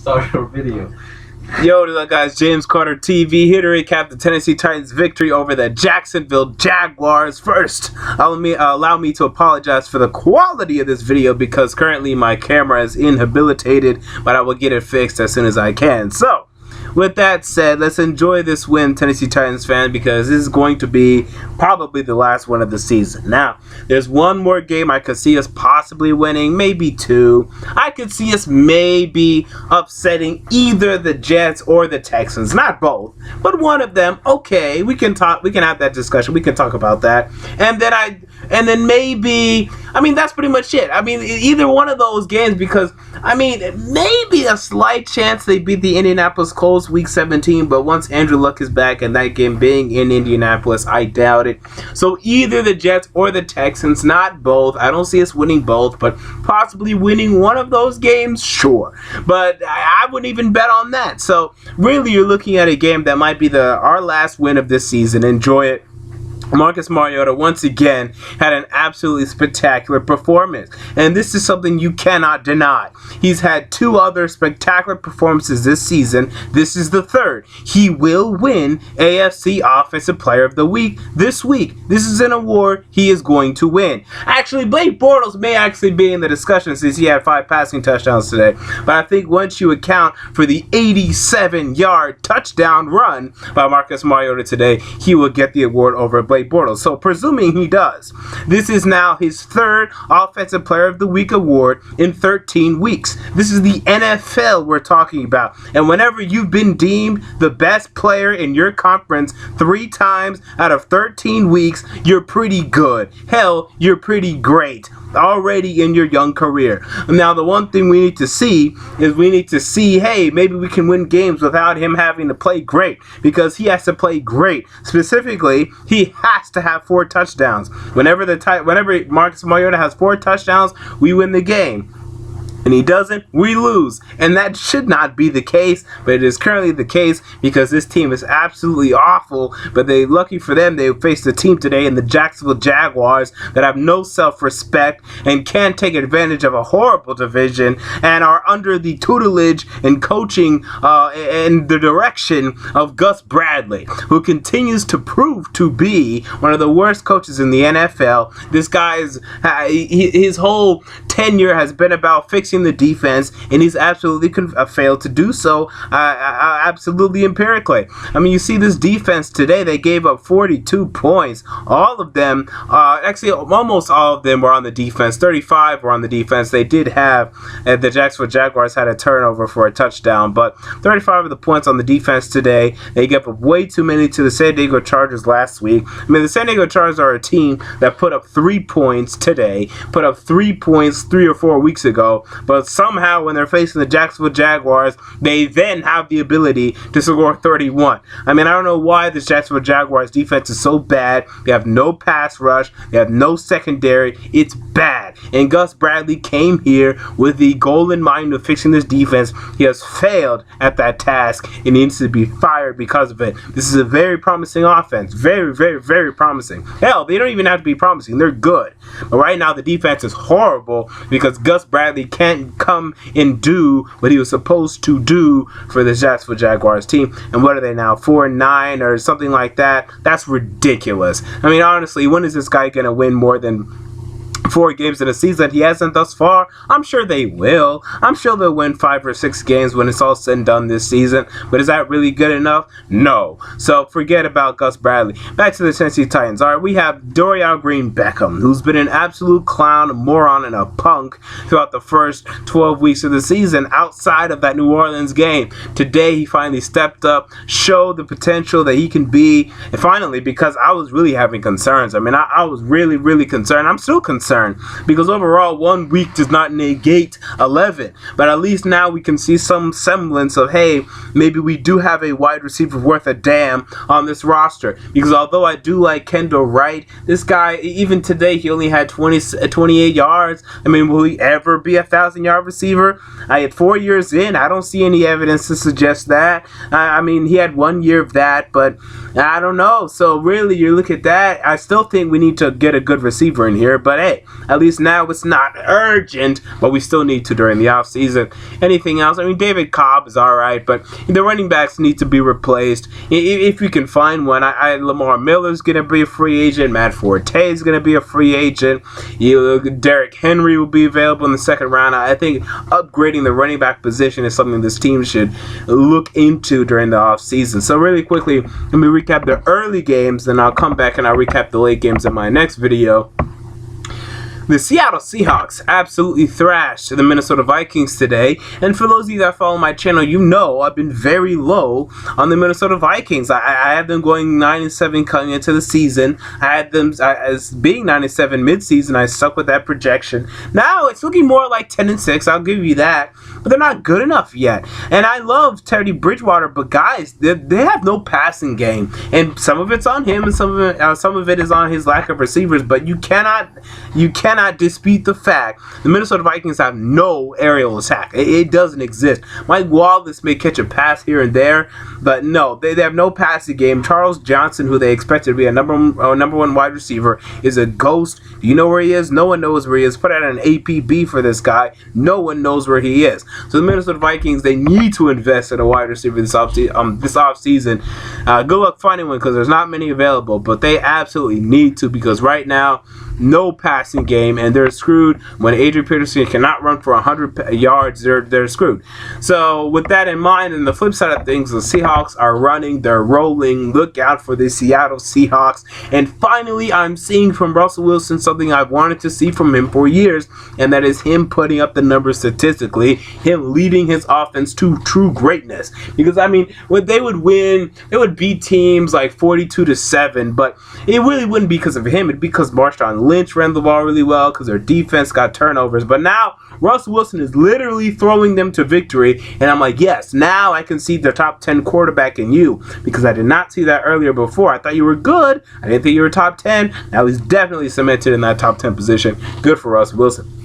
start your video. Yo, what's up, guys? James Carter TV here to recap the Tennessee Titans' victory over the Jacksonville Jaguars. First, allow me to apologize for the quality of this video because currently my camera is inhabilitated, but I will get it fixed as soon as I can. So, with that said, let's enjoy this win, Tennessee Titans fan, because this is going to be probably the last one of the season. Now, there's one more game I could see us possibly winning, maybe two. I could see us maybe upsetting either the Jets or the Texans, not both, but one of them. Okay, we can have that discussion. We can talk about that. And then maybe, that's pretty much it. Either one of those games, because maybe a slight chance they beat the Indianapolis Colts week 17, but once Andrew Luck is back and that game being in Indianapolis, I doubt it. So either the Jets or the Texans, not both. I don't see us winning both, but possibly winning one of those games, sure. But I wouldn't even bet on that. So really, you're looking at a game that might be our last win of this season. Enjoy it. Marcus Mariota once again had an absolutely spectacular performance, and this is something you cannot deny. He's had two other spectacular performances this season. This is the third. He will win AFC Offensive Player of the Week this week. This is an award he is going to win. Actually, Blake Bortles may actually be in the discussion since he had 5 passing touchdowns today, but I think once you account for the 87-yard touchdown run by Marcus Mariota today, he will get the award over Blake Bortles. So presuming he does, this is now his third Offensive Player of the Week award in 13 weeks. This is the NFL we're talking about. And whenever you've been deemed the best player in your conference 3 times out of 13 weeks, you're pretty good. Hell, you're pretty great already in your young career. Now, the one thing we need to see is hey, maybe we can win games without him having to play great, because he has to play great. Specifically, he has to have 4 touchdowns. Whenever Marcus Mariota has 4 touchdowns, we win the game. And he doesn't, we lose. And that should not be the case, but it is currently the case because this team is absolutely awful. But lucky for them, they faced a team today in the Jacksonville Jaguars that have no self-respect and can't take advantage of a horrible division and are under the tutelage and coaching and the direction of Gus Bradley, who continues to prove to be one of the worst coaches in the NFL. This guy his whole tenure has been about fixing the defense, and he's absolutely failed to do so absolutely empirically. You see this defense today, they gave up 42 points. All of them, actually almost all of them were on the defense. 35 were on the defense. They did have, the Jacksonville Jaguars had a turnover for a touchdown, but 35 of the points on the defense today. They gave up way too many to the San Diego Chargers last week. The San Diego Chargers are a team that put up 3 points today, put up 3 points 3 or 4 weeks ago, but somehow when they're facing the Jacksonville Jaguars, they then have the ability to score 31. I don't know why this Jacksonville Jaguars defense is so bad. They have no pass rush. They have no secondary. It's bad. And Gus Bradley came here with the goal in mind of fixing this defense. He has failed at that task and needs to be fired because of it. This is a very promising offense. Very, very, very promising. Hell, they don't even have to be promising. They're good. But right now, the defense is horrible because Gus Bradley can't come and do what he was supposed to do for the Jacksonville Jaguars team. And what are they now, 4-9 or something like that? That's ridiculous. Honestly, when is this guy going to win more than 4 games in a season? He hasn't thus far. I'm sure they will. I'm sure they'll win 5 or 6 games when it's all said and done this season. But is that really good enough? No. So forget about Gus Bradley. Back to the Tennessee Titans. All right, we have Dorial Green-Beckham, who's been an absolute clown, a moron, and a punk throughout the first 12 weeks of the season outside of that New Orleans game. Today, he finally stepped up, showed the potential that he can be. And finally, because I was really having concerns. I was really, really concerned. I'm still concerned. Because overall, 1 week does not negate 11. But at least now we can see some semblance of, hey, maybe we do have a wide receiver worth a damn on this roster. Because although I do like Kendall Wright, this guy, even today, he only had 28 yards. Will he ever be a 1,000-yard receiver? I had 4 years in. I don't see any evidence to suggest that. He had 1 year of that, but I don't know. So really, you look at that, I still think we need to get a good receiver in here. But hey, today. At least now it's not urgent, but we still need to during the offseason. Anything else? I mean, David Cobb is alright, but the running backs need to be replaced. If you can find one, Lamar Miller's going to be a free agent. Matt Forte is going to be a free agent. Derrick Henry will be available in the second round. I think upgrading the running back position is something this team should look into during the offseason. So really quickly, let me recap the early games, then I'll come back and I'll recap the late games in my next video. The Seattle Seahawks absolutely thrashed the Minnesota Vikings today, and for those of you that follow my channel, you know I've been very low on the Minnesota Vikings. I had them going 9-7 coming into the season. I had them as being 9-7 mid-season. I stuck with that projection. Now it's looking more like 10-6. I'll give you that, but they're not good enough yet. And I love Teddy Bridgewater, but guys, they have no passing game, and some of it's on him, and some of it is on his lack of receivers. But you cannot dispute the fact the Minnesota Vikings have no aerial attack. It doesn't exist. Mike Wallace may catch a pass here and there, but no, they have no passing game. Charles Johnson, who they expected to be a number one wide receiver, is a ghost. Do you know where he is? No one knows where he is. Put out an APB for this guy. No one knows where he is. So the Minnesota Vikings, they need to invest in a wide receiver this offseason. Good luck finding one because there's not many available, but they absolutely need to, because right now, no passing game, and they're screwed. When Adrian Peterson cannot run for 100 yards, they're screwed. So with that in mind, and the flip side of things, the Seahawks are running, they're rolling. Look out for the Seattle Seahawks. And finally, I'm seeing from Russell Wilson something I've wanted to see from him for years, and that is him putting up the numbers statistically, him leading his offense to true greatness. Because I mean, when they would win, they would beat teams like 42-7, but it really wouldn't be because of him. It'd be because Marshawn Lynch ran the ball really well, because their defense got turnovers. But now Russell Wilson is literally throwing them to victory, and I'm like, yes, now I can see the top 10 quarterback in you, because I did not see that earlier before. I thought you were good. I didn't think you were top 10. Now he's definitely cemented in that top 10 position. Good for Russell Wilson.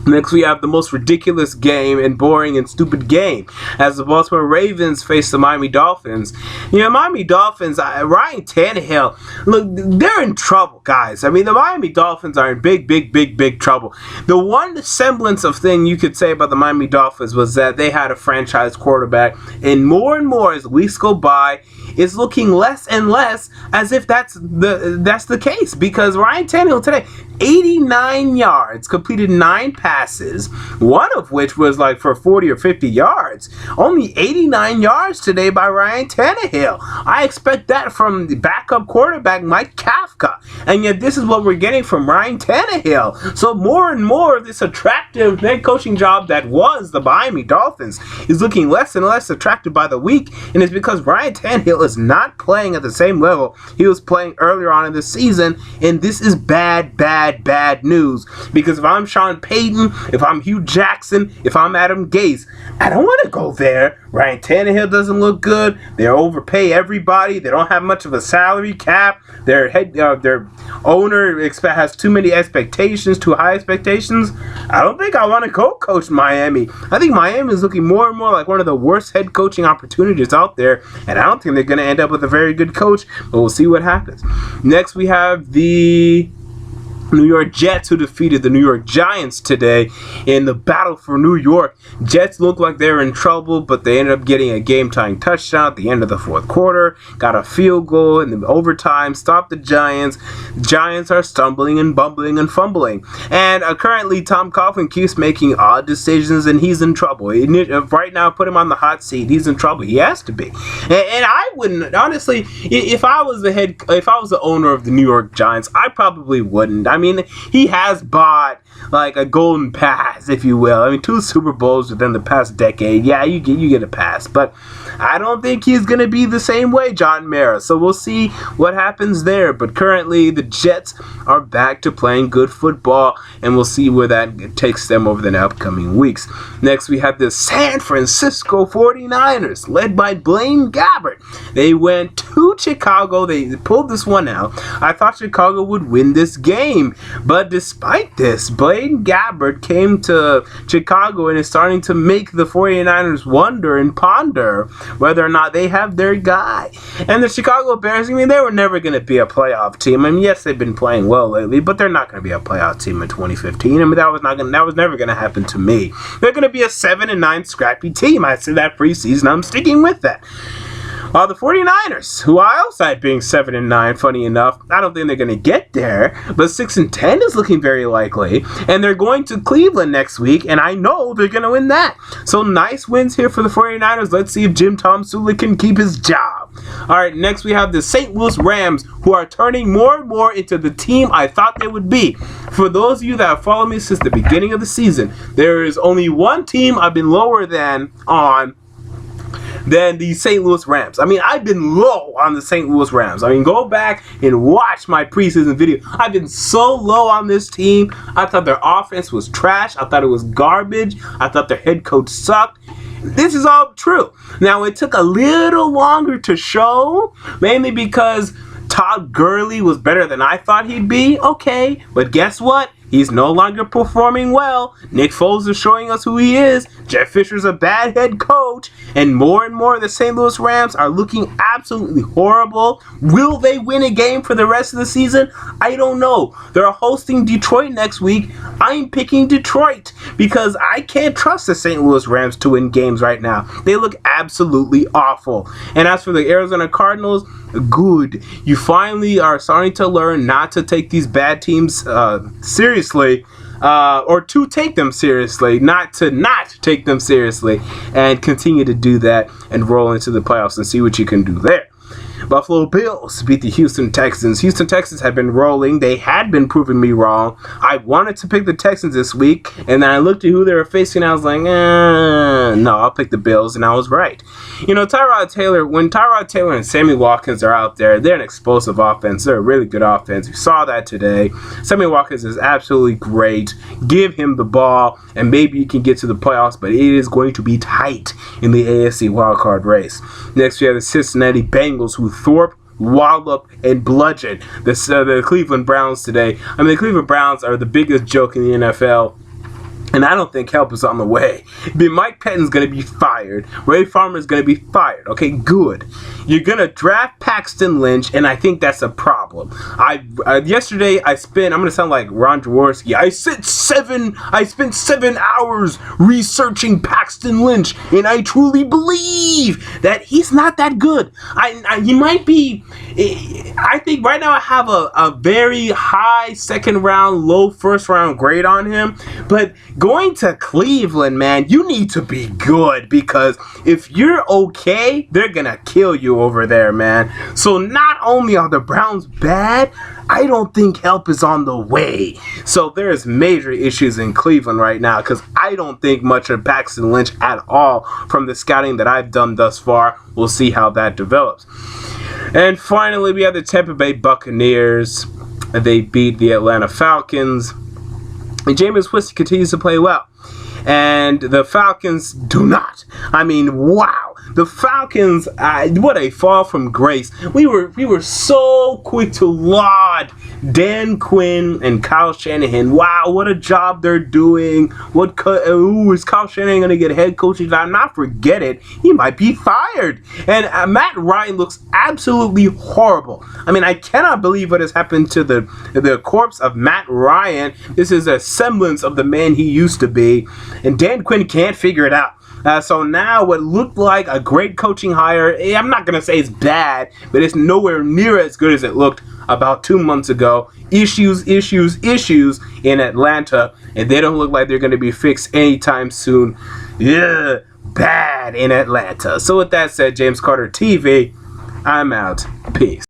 Next, we have the most ridiculous game and boring and stupid game as the Baltimore Ravens face the Miami Dolphins. You know, Miami Dolphins, Ryan Tannehill, look, they're in trouble, guys. I mean, the Miami Dolphins are in big trouble. The one semblance of thing you could say about the Miami Dolphins was that they had a franchise quarterback, and more as weeks go by, it's looking less and less as if that's the case, because Ryan Tannehill today, 89 yards, completed 9 passes, one of which was like for 40 or 50 yards. Only 89 yards today by Ryan Tannehill. I expect that from the backup quarterback Mike Kafka, and yet this is what we're getting from Ryan Tannehill. So more and more of this attractive head coaching job that was the Miami Dolphins is looking less and less attractive by the week, and it's because Ryan Tannehill is not playing at the same level he was playing earlier on in the season, and this is bad news. Because if I'm Sean Payton, if I'm Hugh Jackson, if I'm Adam Gase, I don't want to go there. Ryan Tannehill doesn't look good. They overpay everybody. They don't have much of a salary cap. Their owner has too many expectations, too high expectations. I don't think I want to go coach Miami. I think Miami is looking more and more like one of the worst head coaching opportunities out there, and I don't think they're going to end up with a very good coach, but we'll see what happens. Next, we have the New York Jets, who defeated the New York Giants today in the battle for New York. Jets look like they're in trouble, but they ended up getting a game-tying touchdown at the end of the fourth quarter, got a field goal in the overtime, stopped the Giants. Giants are stumbling and bumbling and fumbling. And currently, Tom Coughlin keeps making odd decisions, and he's in trouble. Right now, put him on the hot seat. He's in trouble. He has to be. And I wouldn't, honestly, if I was the owner of the New York Giants, I probably wouldn't. I mean, he has bought like a golden pass, if you will. I mean, 2 Super Bowls within the past decade. Yeah, you get a pass, but I don't think he's going to be the same way, John Mara. So we'll see what happens there. But currently, the Jets are back to playing good football, and we'll see where that takes them over the upcoming weeks. Next, we have the San Francisco 49ers, led by Blaine Gabbert. They went to Chicago. They pulled this one out. I thought Chicago would win this game. team. But despite this, Blaine Gabbert came to Chicago and is starting to make the 49ers wonder and ponder whether or not they have their guy. And the Chicago Bears, I mean, they were never going to be a playoff team. I mean, yes, they've been playing well lately, but they're not going to be a playoff team in 2015. I mean, that was never going to happen to me. They're going to be a 7-9 scrappy team. I said that preseason. I'm sticking with that. The 49ers, who I also had being 7-9, funny enough, I don't think they're going to get there, but 6-10 is looking very likely, and they're going to Cleveland next week, and I know they're going to win that. So nice wins here for the 49ers. Let's see if Jim Tomsula can keep his job. All right, next we have the St. Louis Rams, who are turning more and more into the team I thought they would be. For those of you that have followed me since the beginning of the season, there is only one team I've been lower than the St. Louis Rams. I mean, I've been low on the St. Louis Rams. I mean, go back and watch my preseason video. I've been so low on this team. I thought their offense was trash. I thought it was garbage. I thought their head coach sucked. This is all true. Now, it took a little longer to show, mainly because Todd Gurley was better than I thought he'd be. Okay, but guess what? He's no longer performing well. Nick Foles is showing us who he is. Jeff Fisher's a bad head coach. And more the St. Louis Rams are looking absolutely horrible. Will they win a game for the rest of the season? I don't know. They're hosting Detroit next week. I'm picking Detroit because I can't trust the St. Louis Rams to win games right now. They look absolutely awful. And as for the Arizona Cardinals, good. You finally are starting to learn not to take these bad teams seriously, or to take them seriously, not to not take them seriously, and continue to do that and roll into the playoffs and see what you can do there. Buffalo Bills beat the Houston Texans. Houston Texans had been rolling. They had been proving me wrong. I wanted to pick the Texans this week, and then I looked at who they were facing, and I was like, no, I'll pick the Bills, and I was right. You know, when Tyrod Taylor and Sammy Watkins are out there, they're an explosive offense. They're a really good offense. You saw that today. Sammy Watkins is absolutely great. Give him the ball, and maybe you can get to the playoffs, but it is going to be tight in the AFC wildcard race. Next, we have the Cincinnati Bengals, who thwarp, wallop, and bludgeon the Cleveland Browns today. I mean, the Cleveland Browns are the biggest joke in the NFL. And I don't think help is on the way. Mike Pettine's going to be fired. Ray Farmer's going to be fired. Okay, good. You're going to draft Paxton Lynch, and I think that's a problem. Yesterday, I'm going to sound like Ron Jaworski. I spent 7 hours researching Paxton Lynch, and I truly believe that he's not that good. He might be. I think right now I have a very high second round, low first round grade on him, but going to Cleveland, man, you need to be good, because if you're okay, they're gonna kill you over there, man. So not only are the Browns bad, I don't think help is on the way. So there's major issues in Cleveland right now, because I don't think much of Paxton Lynch at all from the scouting that I've done thus far. We'll see how that develops. And finally, we have the Tampa Bay Buccaneers. They beat the Atlanta Falcons. And Jameis Winston continues to play well. And the Falcons do not. I mean, wow. The Falcons, what a fall from grace. We were so quick to laud Dan Quinn and Kyle Shanahan. Wow, what a job they're doing. Is Kyle Shanahan going to get head coaching job? Not forget it. He might be fired. And Matt Ryan looks absolutely horrible. I mean, I cannot believe what has happened to the corpse of Matt Ryan. This is a semblance of the man he used to be. And Dan Quinn can't figure it out. So now what looked like a great coaching hire, I'm not going to say it's bad, but it's nowhere near as good as it looked about 2 months ago. Issues in Atlanta, and they don't look like they're going to be fixed anytime soon. Yeah, bad in Atlanta. So with that said, James Carter TV, I'm out. Peace.